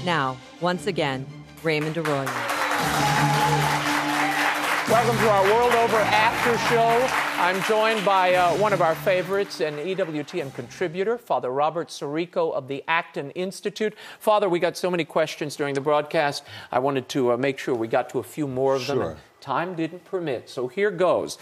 Now, once again, Raymond Arroyo. Welcome to our World Over After Show. I'm joined by one of our favorites, an EWTN contributor, Father Robert Sirico of the Acton Institute. Father, we got so many questions during the broadcast. I wanted to make sure we got to a few more of them. Sure. And time didn't permit, so here goes.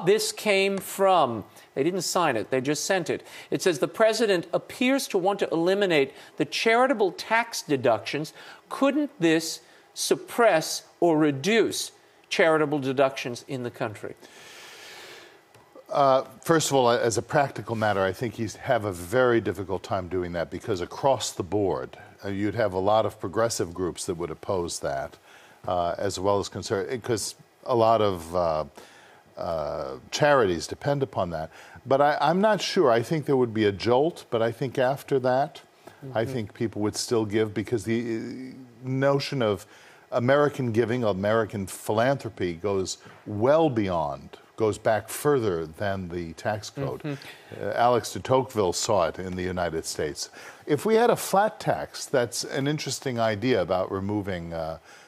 This came from, they didn't sign it, they just sent it. It says, the president appears to want to eliminate the charitable tax deductions. Couldn't this suppress or reduce charitable deductions in the country? First of all, as a practical matter, I think you'd have a very difficult time doing that because across the board, you'd have a lot of progressive groups that would oppose that, as well as conservative, because a lot of charities depend upon that. But I'm not sure. I think there would be a jolt, but I think after that, I think people would still give, because the notion of American giving, American philanthropy goes well beyond, goes back further than the tax code. Alex de Tocqueville saw it in the United States. If we had a flat tax, that's an interesting idea about removing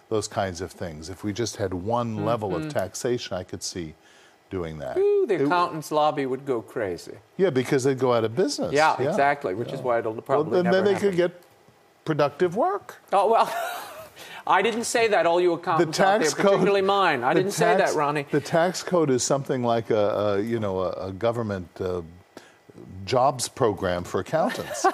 those kinds of things. If we just had one level of taxation, I could see doing that. Ooh, the accountants' lobby would go crazy. Yeah, because they'd go out of business. Yeah, exactly, which is why it'll probably never then they happen. could get productive work. Oh, well, I didn't say that, all you accountants out there, particularly mine. I didn't say that, Ronnie. The tax code is something like a government jobs program for accountants.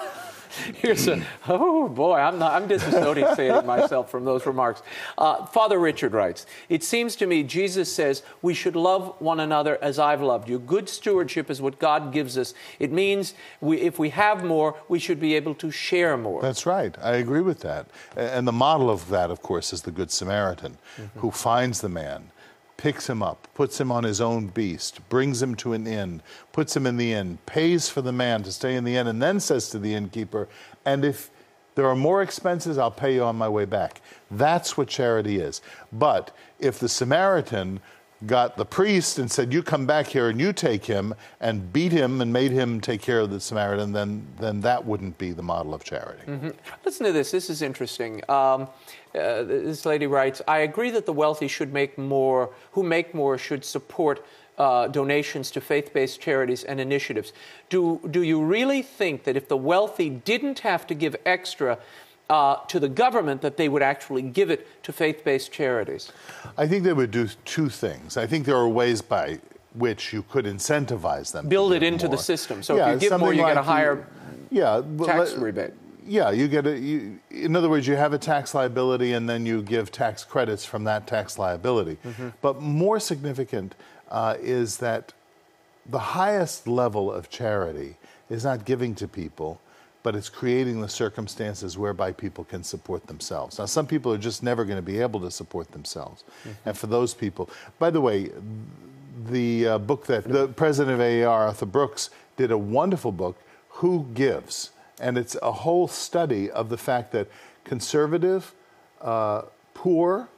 Here's oh boy, I'm disassociating myself from those remarks. Father Richard writes, it seems to me Jesus says we should love one another as I've loved you. Good stewardship is what God gives us. It means if we have more, we should be able to share more. That's right. I agree with that. And the model of that, of course, is the Good Samaritan, who finds the man, picks him up, puts him on his own beast, brings him to an inn, puts him in the inn, pays for the man to stay in the inn, and then says to the innkeeper, and if there are more expenses, I'll pay you on my way back. That's what charity is. But if the Samaritan got the priest and said, you come back here and you take him, and beat him and made him take care of the Samaritan, then that wouldn't be the model of charity. Listen to this. This is interesting. This lady writes, I agree that the wealthy should make more, who make more should support donations to faith-based charities and initiatives. Do you really think that if the wealthy didn't have to give extra to the government, that they would actually give it to faith-based charities? I think they would do two things. I think there are ways by which you could incentivize them. Build to it give into more. the system. So if you give more, you get a higher tax rebate. Yeah, you get in other words, you have a tax liability and then you give tax credits from that tax liability. But more significant is that the highest level of charity is not giving to people, but it's creating the circumstances whereby people can support themselves. Now, some people are just never going to be able to support themselves. And for those people, by the way, the book that the president of AAR, Arthur Brooks, did a wonderful book, Who Gives? And it's a whole study of the fact that conservative, poor,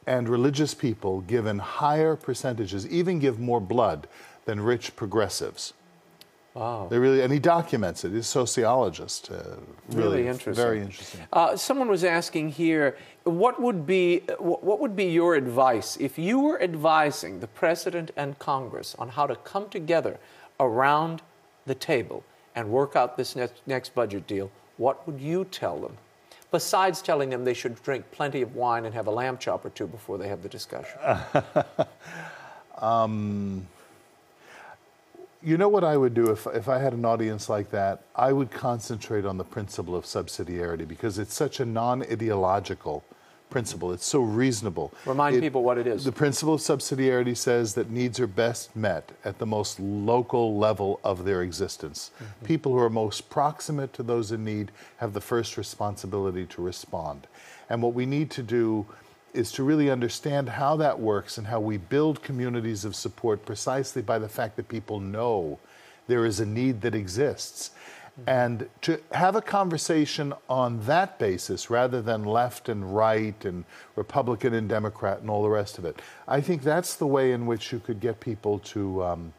and religious people give in higher percentages, even give more blood than rich progressives. Wow. They really, and he documents it. He's a sociologist. Really interesting. Very interesting. Someone was asking here, what would be your advice if you were advising the president and Congress on how to come together around the table and work out this next budget deal? What would you tell them? Besides telling them they should drink plenty of wine and have a lamb chop or two before they have the discussion. You know what I would do if I had an audience like that? I would concentrate on the principle of subsidiarity, because it's such a non-ideological principle. It's so reasonable. Remind people what it is. The principle of subsidiarity says that needs are best met at the most local level of their existence. People who are most proximate to those in need have the first responsibility to respond. And what we need to do is to really understand how that works and how we build communities of support precisely by the fact that people know there is a need that exists. And to have a conversation on that basis rather than left and right and Republican and Democrat and all the rest of it, I think that's the way in which you could get people to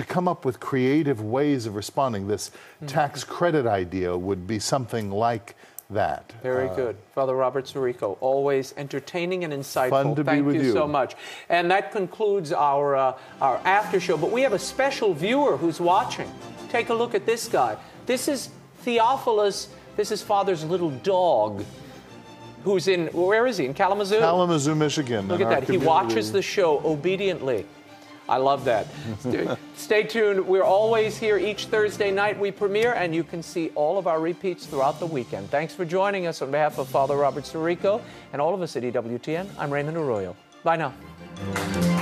come up with creative ways of responding. This tax credit idea would be something like that. Very good. Father Robert Sirico, always entertaining and insightful. Fun to be with you. Thank you so much. And that concludes our after show. But we have a special viewer who's watching. Take a look at this guy. This is Theophilus. This is Father's little dog, who's in, where is he? In Kalamazoo? Kalamazoo, Michigan. Look at that. He watches the show obediently. I love that. Stay tuned. We're always here each Thursday night. We premiere, and you can see all of our repeats throughout the weekend. Thanks for joining us. On behalf of Father Robert Sirico and all of us at EWTN, I'm Raymond Arroyo. Bye now.